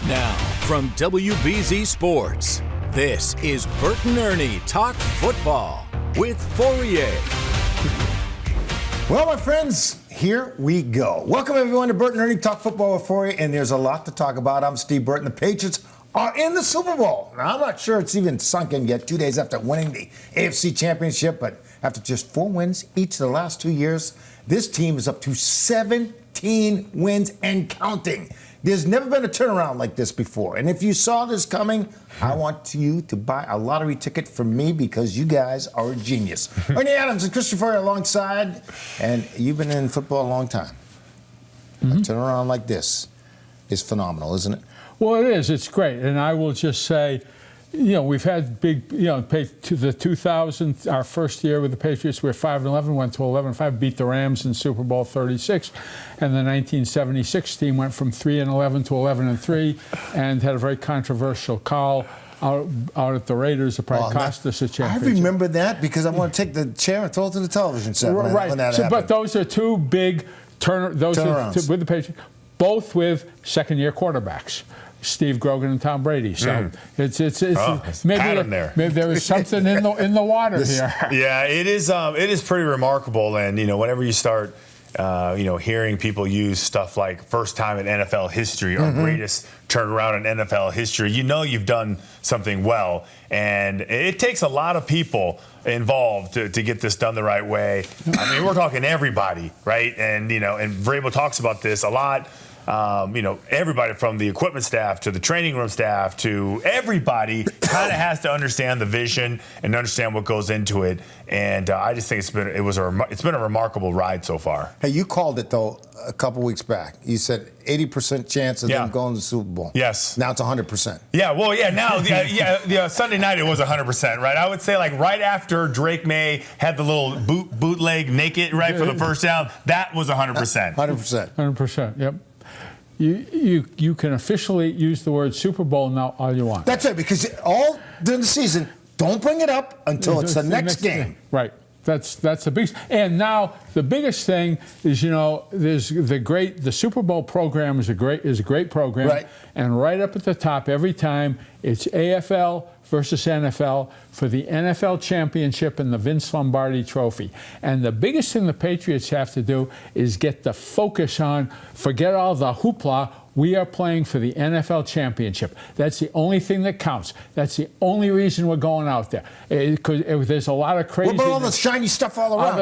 Now, from WBZ Sports, this is Burton Ernie Talk Football with Fauria. Well, my friends, here we go. Welcome, everyone, to Burton Ernie Talk Football with Fauria, and there's a lot to talk about. I'm Steve Burton. The Patriots are in the Super Bowl. Now, I'm not sure it's even sunk in yet, 2 days after winning the AFC Championship, but after just 4 wins each of the last 2 years, this team is up to 17 wins and counting. There's never been a turnaround like this before. And if you saw this coming, I want you to buy a lottery ticket from me because you guys are a genius. Ernie Adams and Christopher alongside, and you've been in football a long time. A turnaround like this is phenomenal, isn't it? Well, it is. It's great. And I will just say, we've had big, to the 2000, our first year with the Patriots, we were 5-11, went to 11-5, beat the Rams in Super Bowl 36. And the 1976 team went from 3-11 to 11-3 and had a very controversial call out at the Raiders that probably cost us a championship. I remember that because I want to take the chair and throw it to the television set when that happened. But those are two big turnarounds with the Patriots, both with second-year quarterbacks. Steve Grogan and Tom Brady. So it's maybe there is something in the water here. Yeah, it is pretty remarkable. And whenever you start hearing people use stuff like first time in NFL history or greatest turnaround in NFL history, you've done something well. And it takes a lot of people involved to get this done the right way. I mean, we're talking everybody, right? And and Vrabel talks about this a lot. Everybody from the equipment staff to the training room staff to everybody kind of has to understand the vision and understand what goes into it. And I just think it's been a remarkable ride so far. Hey, you called it though a couple weeks back. You said 80% chance of them going to the Super Bowl. Yes. Now it's 100%. Yeah. Well, yeah. Now, Sunday night it was 100%, right? I would say like right after Drake May had the little bootleg naked right for the first down, that was 100%. 100%. 100%. Yep. You can officially use the word Super Bowl now all you want. That's it, because all during the season, don't bring it up until it's the next game. Right. That's the biggest. And now the biggest thing is, there's the Super Bowl program is a great program. Right. And right up at the top every time it's AFL versus NFL for the NFL championship and the Vince Lombardi trophy. And the biggest thing the Patriots have to do is get the focus on, forget all the hoopla. We are playing for the NFL championship. That's the only thing that counts. That's the only reason we're going out there. Because there's a lot of crazy. What about all the shiny stuff all around?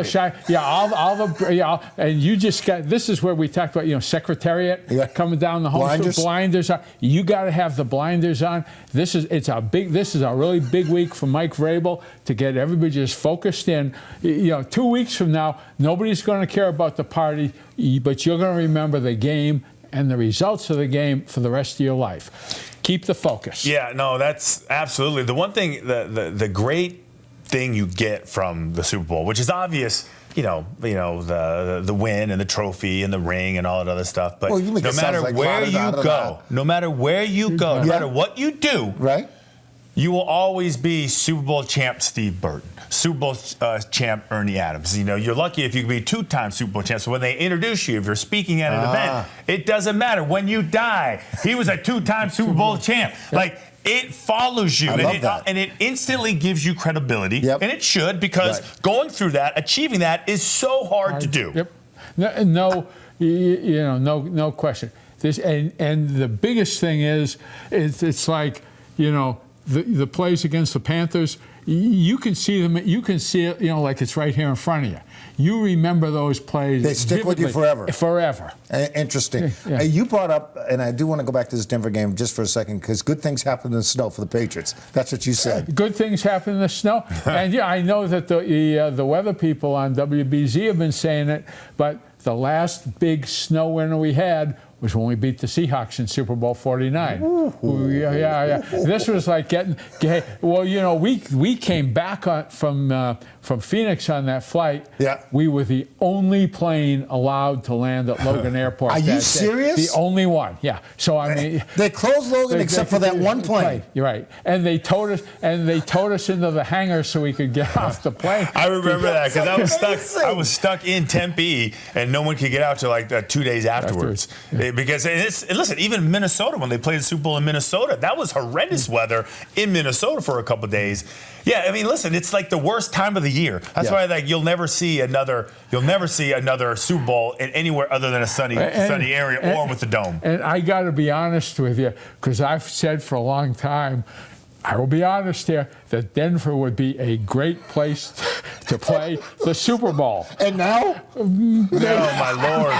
And you just got. This is where we talked about, Secretariat coming down the home street, blinders on. You got to have the blinders on. This is a really big week for Mike Vrabel to get everybody just focused in. 2 weeks from now, nobody's going to care about the party, but you're going to remember the game and the results of the game for the rest of your life. Keep the focus. Yeah, no, that's absolutely. The one thing, the great thing you get from the Super Bowl, which is obvious, the win and the trophy and the ring and all that other stuff, but no matter where you go, no matter what you do, right? You will always be Super Bowl champ Steve Burton, Super Bowl champ Ernie Adams. You're lucky if you can be 2-time Super Bowl champ. So when they introduce you, if you're speaking at an event, it doesn't matter. When you die, he was a 2-time Super Bowl champ. Like, it follows you, and it instantly gives you credibility, and it should, because going through that, achieving that is so hard to do. Yep. No question. And the biggest thing is, it's like, the plays against the Panthers, you can see them. You can see it, like it's right here in front of you. You remember those plays. They stick with you forever. Forever. Interesting. Yeah. You brought up, and I do want to go back to this Denver game just for a second, because good things happen in the snow for the Patriots. That's what you said. Good things happen in the snow. And I know that the weather people on WBZ have been saying it, but the last big snow winter we had was when we beat the Seahawks in Super Bowl 49. This was like we came back from Phoenix on that flight. Yeah. We were the only plane allowed to land at Logan Airport. Are you serious? The only one. Yeah. So I mean, they closed Logan except for that one plane. You're right. And they towed us into the hangar so we could get off the plane. I remember that because I was stuck in Tempe and no one could get out till like 2 days afterwards. Because listen, even Minnesota, when they played the Super Bowl in Minnesota, that was horrendous weather in Minnesota for a couple of days. Yeah, I mean, listen, it's like the worst time of the year. That's why you'll never see another Super Bowl in anywhere other than a sunny area or with the dome. And I got to be honest with you, because I've said for a long time, I will be honest here, that Denver would be a great place to play the Super Bowl. And now? No, my Lord.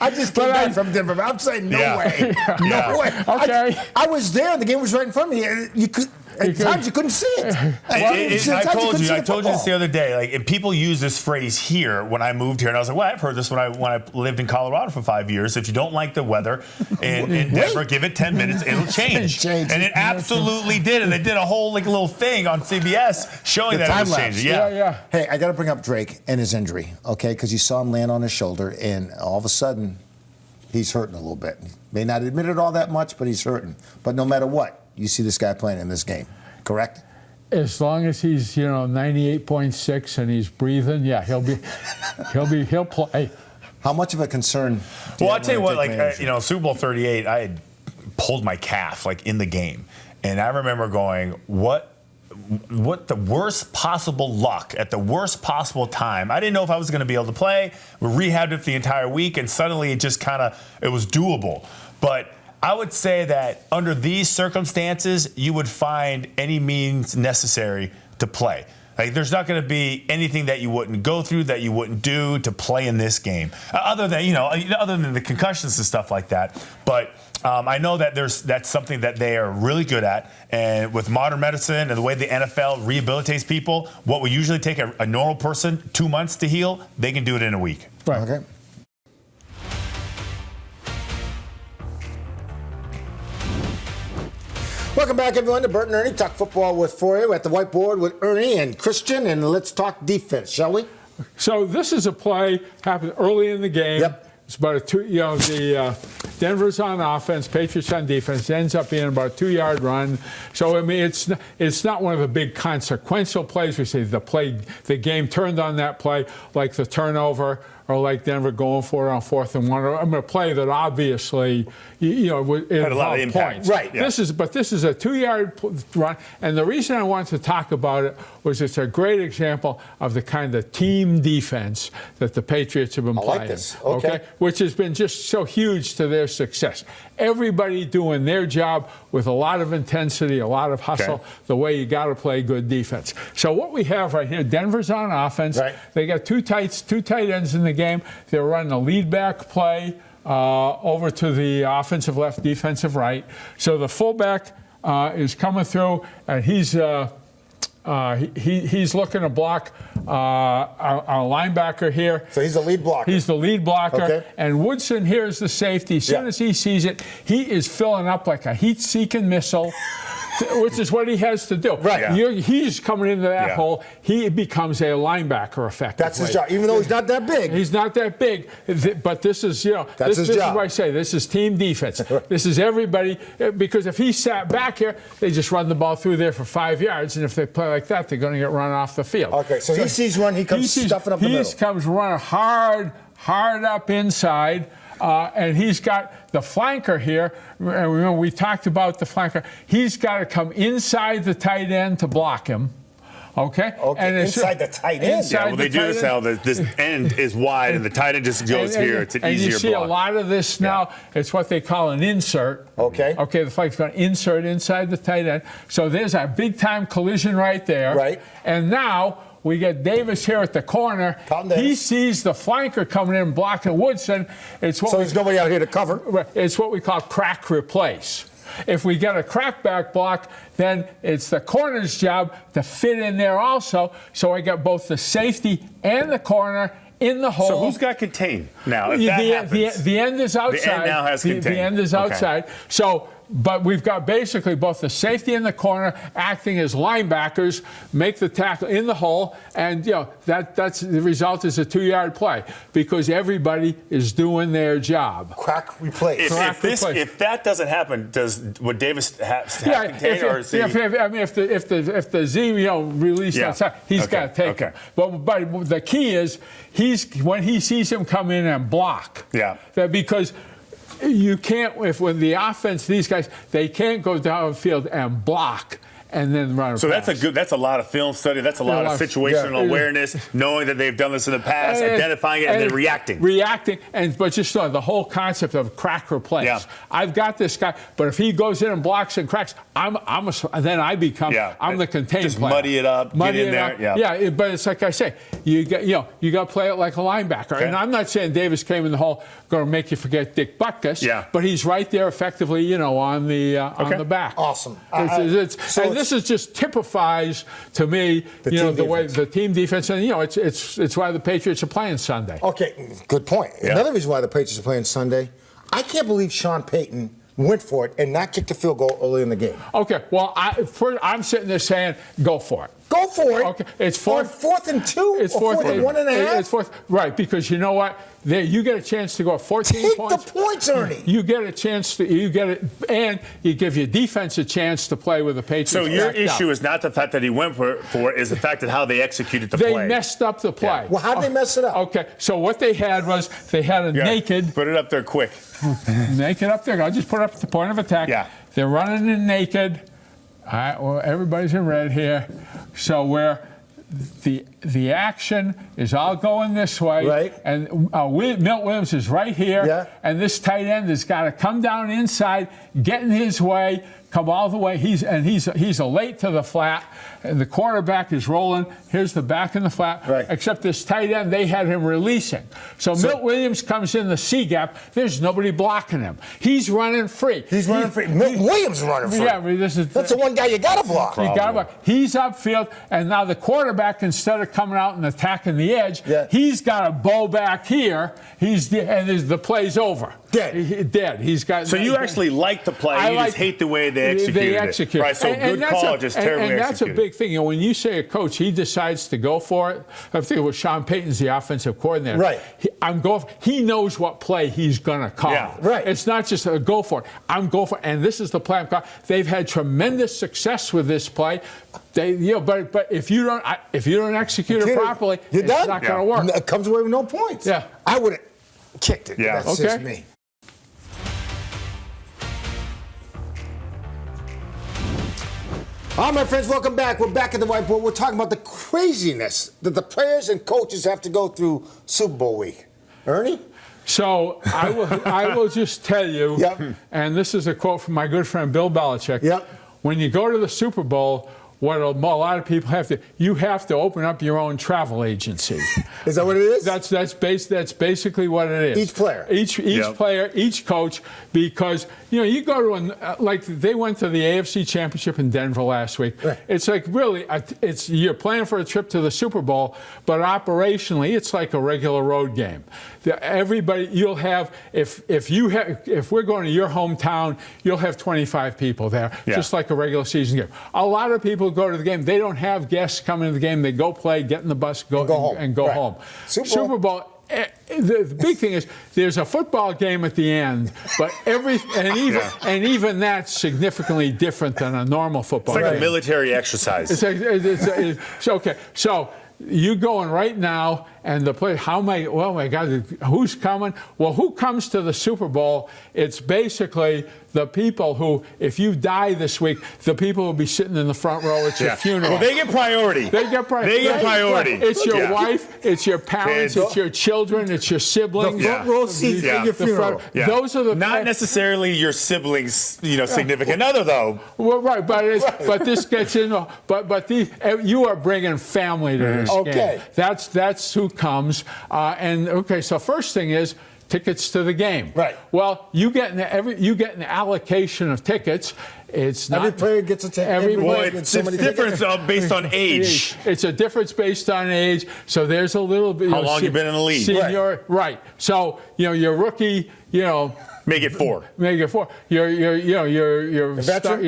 I just came back from Denver. I'm saying no way. No way. Okay. I was there, and the game was right in front of me. You could. At times you couldn't see it. I told you this the other day. Like, and people use this phrase here when I moved here, and I was like, well, I've heard this when I lived in Colorado for 5 years. If you don't like the weather in Denver, give it 10 minutes, it'll change. And it absolutely did. And they did a whole little thing on CBS showing that it was changing. Yeah. Hey, I got to bring up Drake and his injury, okay? Because you saw him land on his shoulder, and all of a sudden, he's hurting a little bit. May not admit it all that much, but he's hurting. But no matter what, you see this guy playing in this game, correct? As long as he's 98.6 and he's breathing, yeah, he'll play. How much of a concern? Well, I'll tell you what, Super Bowl 38, I had pulled my calf in the game, and I remember going, what the worst possible luck at the worst possible time. I didn't know if I was going to be able to play. We rehabbed it for the entire week, and suddenly it just it was doable, but. I would say that under these circumstances, you would find any means necessary to play. Like, there's not going to be anything that you wouldn't go through, that you wouldn't do to play in this game, other than the concussions and stuff like that. But I know that that's something that they are really good at. And with modern medicine and the way the NFL rehabilitates people, what would usually take a normal person 2 months to heal, they can do it in a week. Right. Okay. Welcome back, everyone, to Burton Ernie Talk Football with Fauria. We're at the whiteboard with Ernie and Christian, and let's talk defense, shall we? So this is a play happened early in the game. Yep. It's about the Denver's on offense, Patriots on defense. It ends up being about a 2-yard run. So I mean, it's not one of the big consequential plays. We say the game turned on that play, like the turnover, or like Denver going for it on 4th and 1. I'm going to play that obviously, it had a lot of impact. Points. Right. Yeah. This is a 2-yard run, and the reason I wanted to talk about it was it's a great example of the kind of team defense that the Patriots have been playing. I like this. Okay. Which has been just so huge to their success. Everybody doing their job with a lot of intensity, a lot of hustle, the way you got to play good defense. So what we have right here, Denver's on offense. Right. They got two tight ends in the game. They're running a lead back play over to the offensive left, defensive right. So the fullback is coming through, and he's looking to block our linebacker here. So he's the lead blocker. He's the lead blocker. Okay. And Woodson here is the safety. As soon as he sees it, he is filling up like a heat-seeking missile, which is what he has to do. Right. Yeah. He's coming into that hole. He becomes a linebacker effectively. That's his job, even though he's not that big. He's not that big, but this is, That's his job. This is what I say. This is team defense. This is everybody, because if he sat back here, they just run the ball through there for 5 yards, and if they play like that, they're going to get run off the field. Okay, so he sees run, he comes stuffing up the middle. He comes running hard up inside. And he's got the flanker here. Remember, we talked about the flanker. He's got to come inside the tight end to block him. Okay. And inside the tight end. They do this now. This end is wide, and the tight end just goes here. It's an easier block. And you see a lot of this now. It's what they call an insert. Okay. Okay. The flank's going to insert inside the tight end. So there's a big-time collision right there. Right. And now we get Davis here at the corner. He sees the flanker coming in blocking Woodson. So there's nobody out here to cover? It's what we call crack replace. If we get a crackback block, then it's the corner's job to fit in there also. So I got both the safety and the corner in the hole. So who's got contained now? If that happens, the end is outside. The end now has contained. The end is outside. So. But we've got basically both the safety and the corner acting as linebackers, make the tackle in the hole, and that's the result is a 2-yard play because everybody is doing their job. Crack replace. If that doesn't happen, would Davis have contained, or is he? If the Z released outside, he's got to take him. But the key is when he sees him come in and block. Yeah. Because you can't, when the offense, these guys, they can't go downfield and block and then run. So that's a lot of film study. That's a lot of situational awareness, knowing that they've done this in the past, identifying it, and then reacting. But just the whole concept of crack replace. Yeah. I've got this guy, but if he goes in and blocks and cracks, then I become I'm the contained just player. Muddy it up, get in there. Yeah, but it's like I say, you got to play it like a linebacker. Okay. And I'm not saying Davis came in the hole going to make you forget Dick Butkus. Yeah. But he's right there effectively, on the back. Awesome. This just typifies to me, the way the team defense, and it's why the Patriots are playing Sunday. Okay, good point. Yeah. Another reason why the Patriots are playing Sunday, I can't believe Sean Payton went for it and not kicked a field goal early in the game. Okay, well, I'm sitting there saying, go for it. Go for it. Okay, it's fourth and 2. It's fourth and 1.5. It's fourth, right? Because you know what? There, you get a chance to go 14 points. Take the points, Ernie. You get a chance to and you give your defense a chance to play with the Patriots. So your issue is not the fact that he went for it, is the fact that how they executed the play. play. They messed up the play. Yeah. Well, how did they mess it up? Okay, so what they had was they had a naked. Put it up there quick. Naked up there. I'll just put it up at the point of attack. Yeah. They're running in naked. All right, well, everybody's in red here. So where the action is all going this way, right? And Milt Williams is right here, and this tight end has got to come down inside, get in his way, come all the way. He's a late to the flat, and the quarterback is rolling. Here's the back in the flat. Right. Except this tight end, they had him releasing. So Milt Williams comes in the C gap. There's nobody blocking him. He's running free. Milt Williams is running free. Yeah, that's the one guy you got to block. You got to block. He's upfield, and now the quarterback, instead of coming out and attacking the edge, he's got a bow back here. The play's over. Dead. He's got. So you actually like the play. You just hate the way they execute it. Right. So good call, just terribly executed. And that's a big thing. When you say a coach, he decides to go for it. I think it was Sean Payton's the offensive coordinator. Right. He knows what play he's going to call. Yeah. Right. It's not just a go for it. I'm go for it. And this is the play I'm calling. They've had tremendous success with this play. But if you don't execute it properly, it's not going to work. It comes away with no points. Yeah. I would have kicked it. Yeah. That's just me. All right, my friends, welcome back. We're back at the whiteboard. We're talking about the craziness that the players and coaches have to go through Super Bowl week. Ernie? So I will just tell you, and this is a quote from my good friend Bill Belichick. Yep. When you go to the Super Bowl, what a lot of people have to open up your own travel agency. Is that what it is? That's basically what it is. Each player. Each player, each coach, because you go to like they went to the AFC Championship in Denver last week. Right. It's like really, you're planning for a trip to the Super Bowl, but operationally, it's like a regular road game. Everybody, you'll have if we're going to your hometown, you'll have 25 people there, just like a regular season game. A lot of people go to the game. They don't have guests coming to the game. They go play, get in the bus, go home. Super Bowl. The big thing is there's a football game at the end, but even that's significally different than a normal football game. It's like a military exercise. Okay, so you going right now, and the play. Oh my God, who's coming? Well, who comes to the Super Bowl? It's basically the people who, if you die this week, the people will be sitting in the front row at your funeral. Well, they get priority. They get priority. It's your wife, it's your parents, it's your children, it's your siblings. The front row seats at your funeral. Those are the not necessarily your siblings, significant other though. Well, right, but this gets in. But you are bringing family to this game. That's who comes. So first thing is tickets to the game. Right. Well, you get an allocation of tickets. It's not every player gets a ticket. It's a difference based on age. It's a difference based on age. So there's a little bit. How long you've been in the league? Senior, right. So your rookie, Make it 4. Make it 4. Your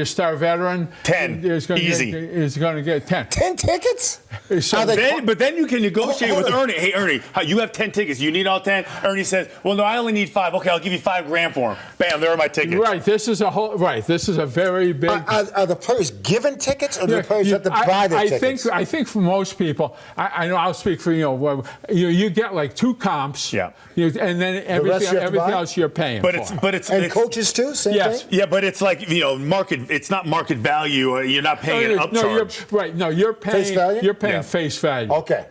star veteran 10. Is going to get 10. 10 tickets? But then you can negotiate with Ernie. Hey, Ernie, you have 10 tickets. You need all 10. Ernie says, "Well, no, I only need 5. Okay, I'll give you $5,000 for them." Bam, there are my tickets. Right. This is a very very big. Are the players given tickets, or do the players have to buy the tickets? I think for most people, I know I'll speak for you get like 2 comps. Yeah. And then everything else you're paying. And coaches too, same thing. Yeah, but it's like market. It's not market value. You're not paying an upcharge. You're paying face value. You're paying face value. Okay.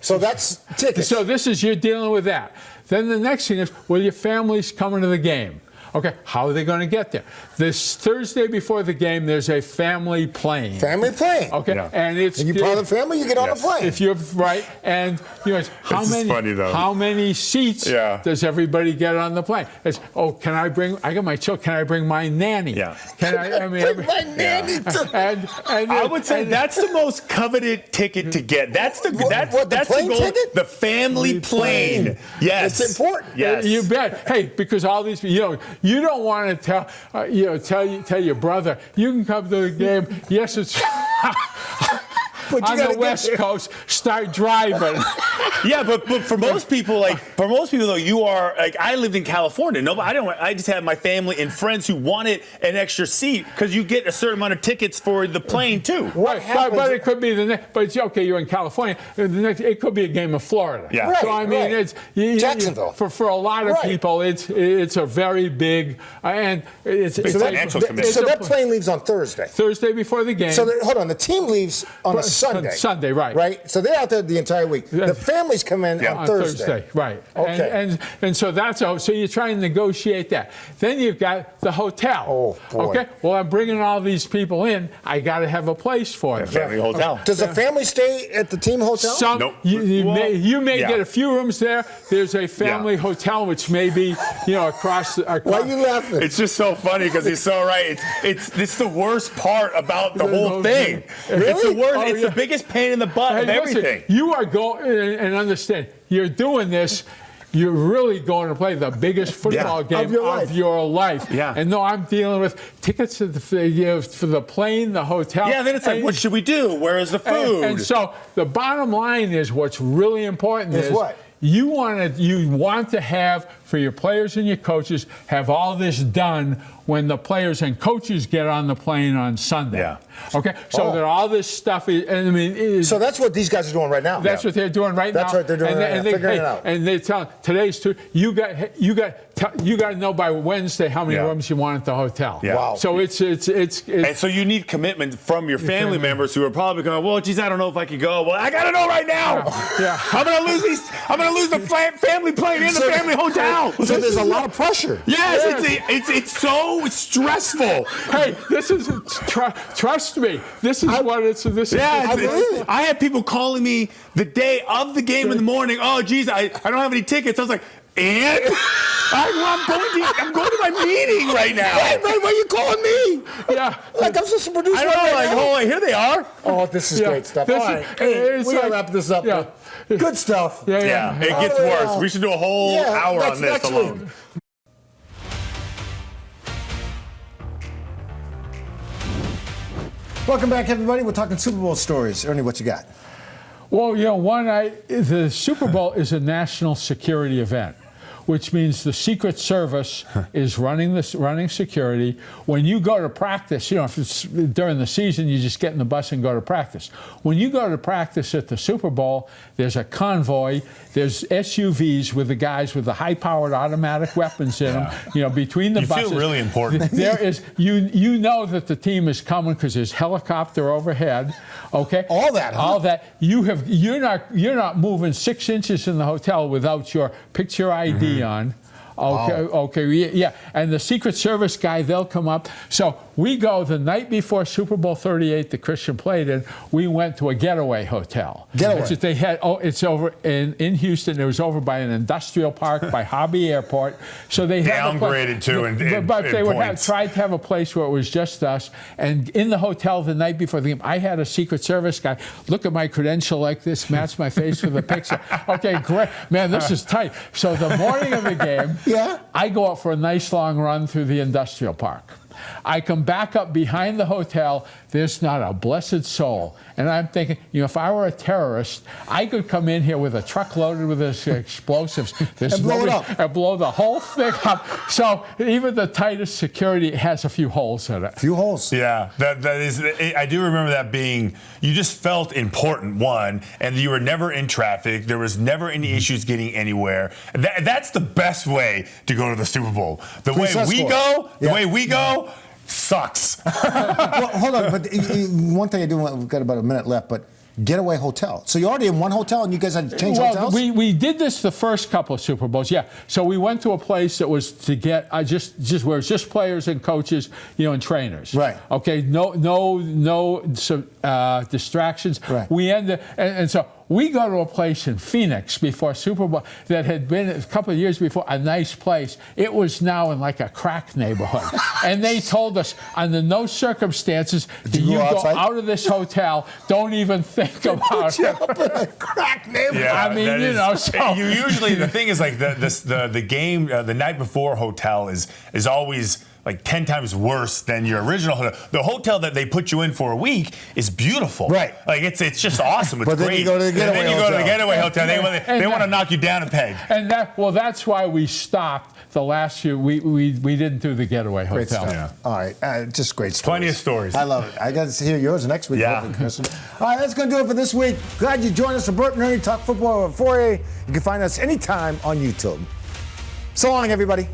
So that's tickets. So this is, you're dealing with that. Then the next thing is, well, your family's coming to the game. Okay, how are they going to get there? This Thursday before the game, there's a family plane. Family plane. Okay, and it's and you're part of the family. You get on the plane. If you're right, and how many seats does everybody get on the plane? It's, can I bring? I got my children. Can I bring my nanny? Yeah. Can I bring my nanny? And I would say that's the most coveted ticket to get. That's the that's plane the goal. ticket? The family plane. Yes, it's important. Yes, you bet. Hey, because all these you don't want to tell your brother you can come to the game. Yes, it's on the West Coast. Start driving. Yeah, but for most people, though, you are like, I lived in California. I just had my family and friends who wanted an extra seat because you get a certain amount of tickets for the plane too. Right, but it could be the next. But it's okay. You're in California. The next, it could be a game of Florida. Yeah. Right, so I mean, it's Jacksonville. For a lot of people, it's a very big and it's financial commitment. So that plane leaves on Thursday. Thursday before the game. So hold on, the team leaves on a Sunday. Sunday, right? Right. So they're out there the entire week. The families come in on Thursday. Right. Okay. And so that's so you're trying to negotiate that. Then you've got the hotel. Oh boy. Okay. Well, I'm bringing all these people in. I got to have a place for them. Family hotel. Does the family stay at the team hotel? Nope. You may get a few rooms there. There's a family hotel, which may be across. Why are you laughing? It's just so funny because he's so right. It's the worst part about the whole thing. Really? It's the worst. It's the biggest pain in the butt of everything. You are going and understand. You're doing this. You're really going to play the biggest football game of your life. Yeah. And no, I'm dealing with tickets for the plane, the hotel. Yeah, then it's like, what should we do? Where is the food? And so the bottom line is what's really important is what? You want to have, for your players and your coaches, have all this done when the players and coaches get on the plane on Sunday. Yeah. Okay? So that all this stuff is... So that's what these guys are doing right now. That's what they're doing right now. That's what they're doing right now, figuring it out. And they tell today's two. You got to know by Wednesday how many rooms you want at the hotel. Yeah. Wow. So it's and so you need commitment from your family members who are probably going, well, geez, I don't know if I can go. Well, I got to know right now. Yeah. I'm going to lose the family plane in the family hotel. So there's a lot of pressure. Yes, it's so stressful. Hey, this is trust me. This is what it's. This is. I had people calling me the day of the game in the morning. Oh, geez, I don't have any tickets. I was like, and I'm going to my meeting right now. Right, why are you calling me? Yeah. Like I'm supposed to produce. I don't know. Like, hold on, here they are. Oh, this is great stuff. All right, we gotta wrap this up. Yeah. Good stuff. Yeah, it gets worse. We should do a whole hour on this alone. Week. Welcome back, everybody. We're talking Super Bowl stories. Ernie, what you got? Well, the Super Bowl is a national security event, which means the Secret Service is running security. When you go to practice, if it's during the season, you just get in the bus and go to practice. When you go to practice at the Super Bowl, there's a convoy. There's SUVs with the guys with the high-powered automatic weapons in them. Between the buses, you feel really important. There is you know that the team is coming because there's helicopter overhead. Okay, all that. All that. You're not moving 6 inches in the hotel without your picture ID on. Okay, yeah. And the Secret Service guy, they'll come up. So we go the night before Super Bowl 38 that Christian played in, we went to a getaway hotel. Getaway. They had, it's over in Houston. It was over by an industrial park by Hobby Airport. So they downgraded too, but they would tried to have a place where it was just us. And in the hotel the night before the game, I had a Secret Service guy look at my credential like this, match my face with a picture. Okay, great. Man, this is tight. So the morning of the game, I go out for a nice long run through the industrial park. I come back up behind the hotel. There's not a blessed soul. And I'm thinking, if I were a terrorist, I could come in here with a truck loaded with this explosives. And blow it up. And blow the whole thing up. So even the tightest security has a few holes in it. A few holes. Yeah, that is. I do remember that being. You just felt important, one, and you were never in traffic. There was never any issues getting anywhere. That's the best way to go to the Super Bowl. The way we go sucks. Well, hold on, but one thing I do want, we've got about a minute left, but getaway hotel. So you're already in one hotel and you guys had to change hotels? We did this the first couple of Super Bowls, yeah. So we went to a place that was to get where it's just players and coaches, and trainers. Right. Okay. No distractions. Right. We ended, and so we go to a place in Phoenix before Super Bowl that had been a couple of years before a nice place. It was now in like a crack neighborhood. And they told us, under no circumstances do you go out of this hotel. Don't even think about it. Up in a crack neighborhood. Yeah, I mean, so you usually, the thing is like the game the night before hotel is always like 10 times worse than your original hotel. The hotel that they put you in for a week is beautiful. Right. Like it's just awesome. It's But then great. you go to the getaway and then you hotel. go to the getaway hotel. They want to knock you down a peg. And that's why we stopped the last year. We didn't do the getaway Great hotel. stuff. Yeah. All right, just great stories. Plenty of stories. I love it. I got to hear yours next week. Yeah. hopefully, Kristen. All right, that's going to do it for this week. Glad you joined us for Burton Ernie Talk Football with Fauria. You can find us anytime on YouTube. So long, everybody.